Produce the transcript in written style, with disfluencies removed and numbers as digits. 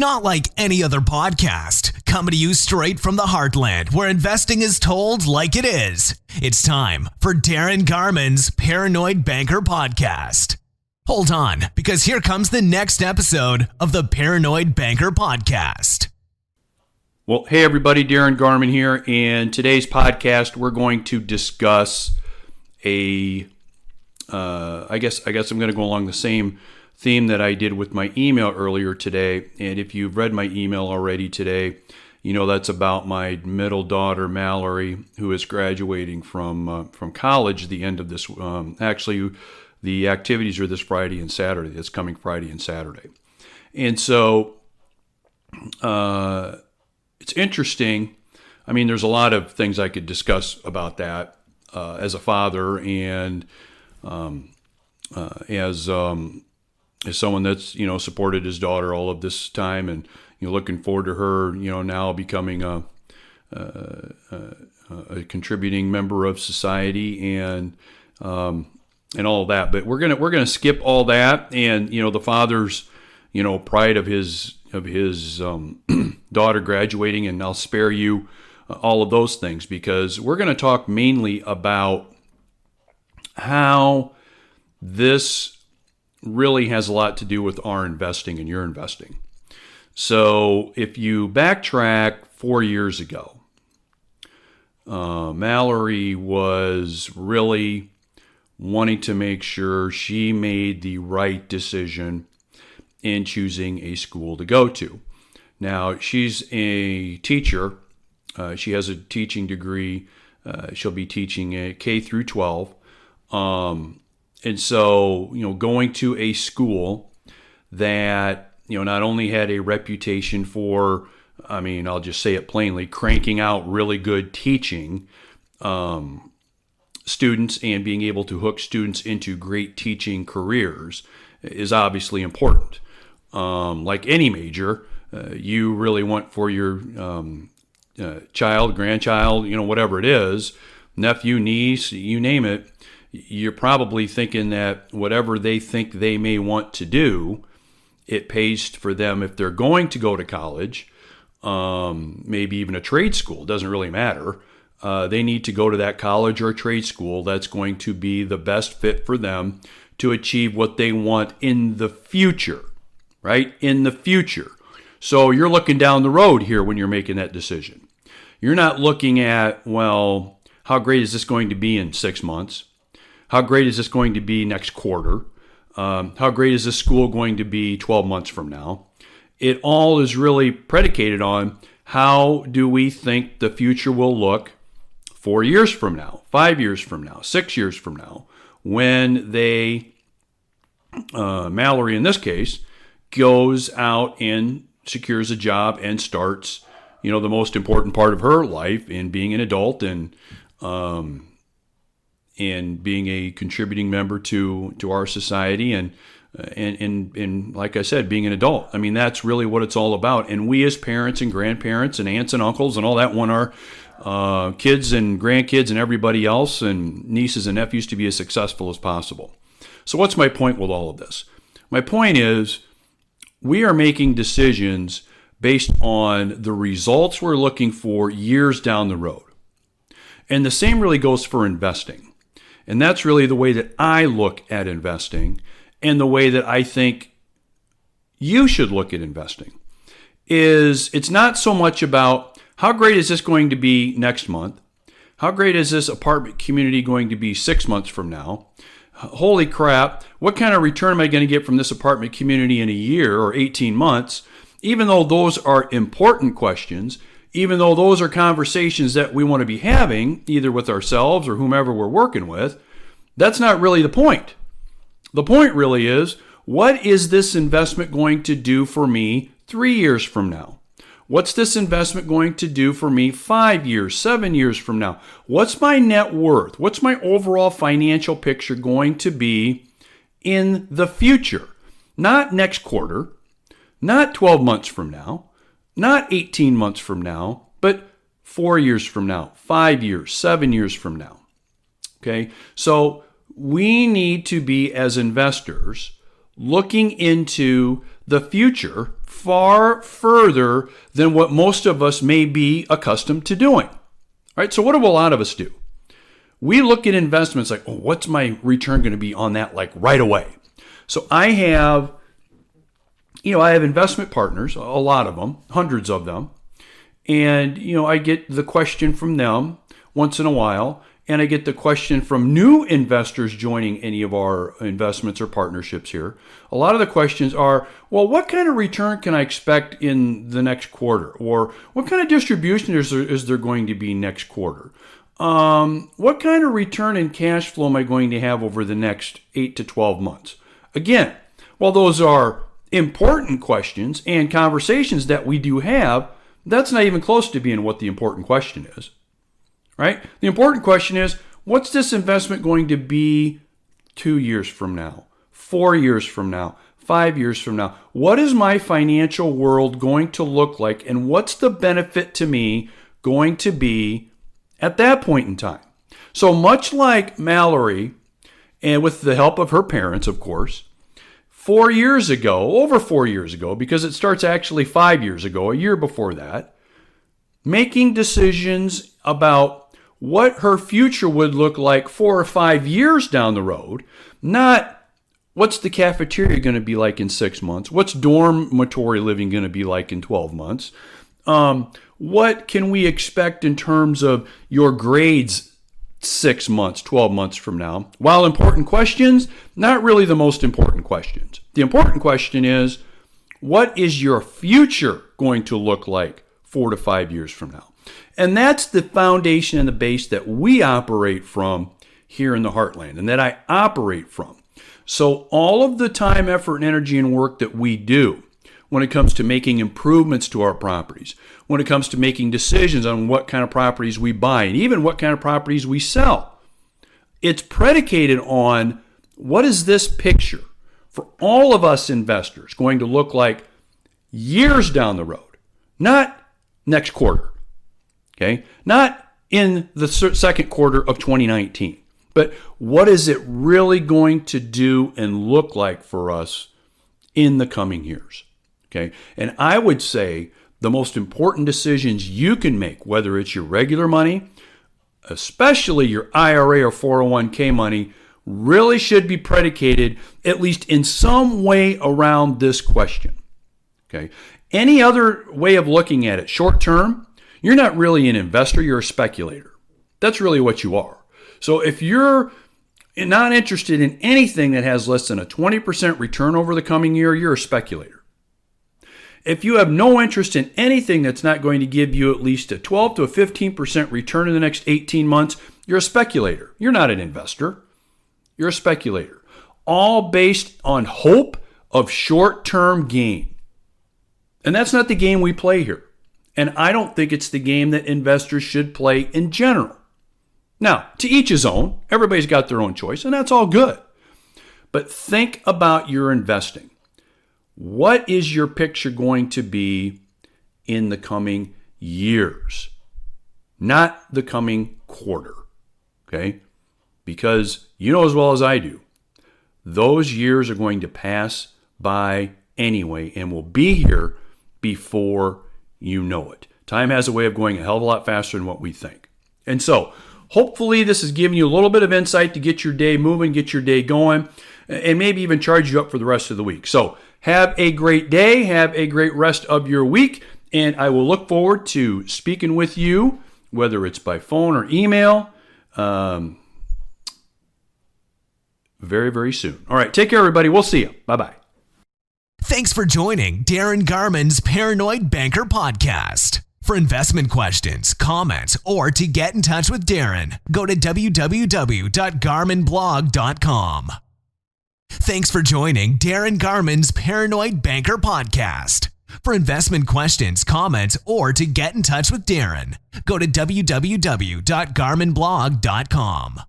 not like any other podcast, coming to you straight from the heartland where investing is told like it is. It's time for Darin Garman's Paranoid Banker Podcast. Hold on, because here comes the next episode of the Paranoid Banker Podcast. Well, hey everybody, Darin Garman here, and today's podcast we're going to discuss I guess I'm going to go along the same theme that I did with my email earlier today. And if you've read my email already today, you know that's about my middle daughter Mallory, who is graduating from college at the end of this. Actually, the activities are this Friday and Saturday. It's coming Friday and Saturday, and so it's interesting. I mean, there's a lot of things I could discuss about that as a father and as someone that's, supported his daughter all of this time and, looking forward to her, now becoming a contributing member of society and all of that. But we're gonna skip all that and, the father's, pride of his daughter graduating, and I'll spare you all of those things because we're going to talk mainly about how this really has a lot to do with our investing and your investing. So if you backtrack 4 years ago, Mallory was really wanting to make sure she made the right decision in choosing a school to go to. Now, she's a teacher. She has a teaching degree. She'll be teaching K through 12. And so, going to a school that, not only had a reputation for, I'll just say it plainly, cranking out really good teaching students and being able to hook students into great teaching careers is obviously important. Like any major, you really want for your child, grandchild, whatever it is, nephew, niece, you name it, you're probably thinking that whatever they think they may want to do, it pays for them if they're going to go to college, maybe even a trade school, doesn't really matter. They need to go to that college or trade school that's going to be the best fit for them to achieve what they want in the future, right? In the future. So you're looking down the road here when you're making that decision. You're not looking at, well, how great is this going to be in 6 months? How great is this going to be next quarter? How great is this school going to be 12 months from now? It all is really predicated on how do we think the future will look 4 years from now, 5 years from now, 6 years from now, when they, Mallory in this case, goes out and secures a job and starts, the most important part of her life in being an adult and being a contributing member to our society and like I said, being an adult. That's really what it's all about. And we as parents and grandparents and aunts and uncles and all that want our kids and grandkids and everybody else and nieces and nephews to be as successful as possible. So what's my point with all of this? My point is we are making decisions based on the results we're looking for years down the road. And the same really goes for investing. And that's really the way that I look at investing and the way that I think you should look at investing. It's not so much about how great is this going to be next month? How great is this apartment community going to be 6 months from now? Holy crap, what kind of return am I going to get from this apartment community in a year or 18 months? Even though those are important questions, even though those are conversations that we want to be having, either with ourselves or whomever we're working with, that's not really the point. The point really is, what is this investment going to do for me 3 years from now? What's this investment going to do for me 5 years, 7 years from now? What's my net worth? What's my overall financial picture going to be in the future? Not next quarter, not 12 months from now, not 18 months from now, but 4 years from now, 5 years, 7 years from now. Okay, so we need to be, as investors, looking into the future far further than what most of us may be accustomed to doing. All right, so what do a lot of us do? We look at investments like, oh, what's my return going to be on that like right away? So I have investment partners, a lot of them, hundreds of them. And, I get the question from them once in a while. And I get the question from new investors joining any of our investments or partnerships here. A lot of the questions are, well, what kind of return can I expect in the next quarter? Or what kind of distribution is there going to be next quarter? What kind of return in cash flow am I going to have over the next 8 to 12 months? Again, while those are important questions and conversations that we do have, that's not even close to being what the important question is. Right? The important question is, what's this investment going to be 2 years from now, 4 years from now, 5 years from now? What is my financial world going to look like, and what's the benefit to me going to be at that point in time? So much like Mallory, and with the help of her parents, of course, over 4 years ago, because it starts actually 5 years ago, a year before that, making decisions about what her future would look like 4 or 5 years down the road, not what's the cafeteria going to be like in 6 months, what's dormitory living going to be like in 12 months, what can we expect in terms of your grades 6 months, 12 months from now. While important questions, not really the most important questions. The important question is, what is your future going to look like 4 to 5 years from now? And that's the foundation and the base that we operate from here in the Heartland, and that I operate from. So all of the time, effort, and energy and work that we do when it comes to making improvements to our properties, when it comes to making decisions on what kind of properties we buy, and even what kind of properties we sell, it's predicated on what is this picture for all of us investors going to look like years down the road, not next quarter. Okay, not in the second quarter of 2019, but what is it really going to do and look like for us in the coming years? Okay, and I would say the most important decisions you can make, whether it's your regular money, especially your IRA or 401k money, really should be predicated at least in some way around this question. Okay, any other way of looking at it, short term, you're not really an investor, you're a speculator. That's really what you are. So if you're not interested in anything that has less than a 20% return over the coming year, you're a speculator. If you have no interest in anything that's not going to give you at least a 12 to a 15% return in the next 18 months, you're a speculator. You're not an investor. You're a speculator. All based on hope of short-term gain. And that's not the game we play here. And I don't think it's the game that investors should play in general. Now, to each his own. Everybody's got their own choice, and that's all good. But think about your investing. What is your picture going to be in the coming years? Not the coming quarter, okay? Because you know as well as I do, those years are going to pass by anyway and will be here before you know it. Time has a way of going a hell of a lot faster than what we think. And so, hopefully this has given you a little bit of insight to get your day moving, get your day going, and maybe even charge you up for the rest of the week. So, have a great day, have a great rest of your week, and I will look forward to speaking with you, whether it's by phone or email, very, very soon. All right, take care, everybody. We'll see you. Bye-bye. Thanks for joining Darin Garman's Paranoid Banker Podcast. For investment questions, comments, or to get in touch with Darin, go to www.garmanblog.com. Thanks for joining Darin Garman's Paranoid Banker Podcast. For investment questions, comments, or to get in touch with Darin, go to www.garmanblog.com.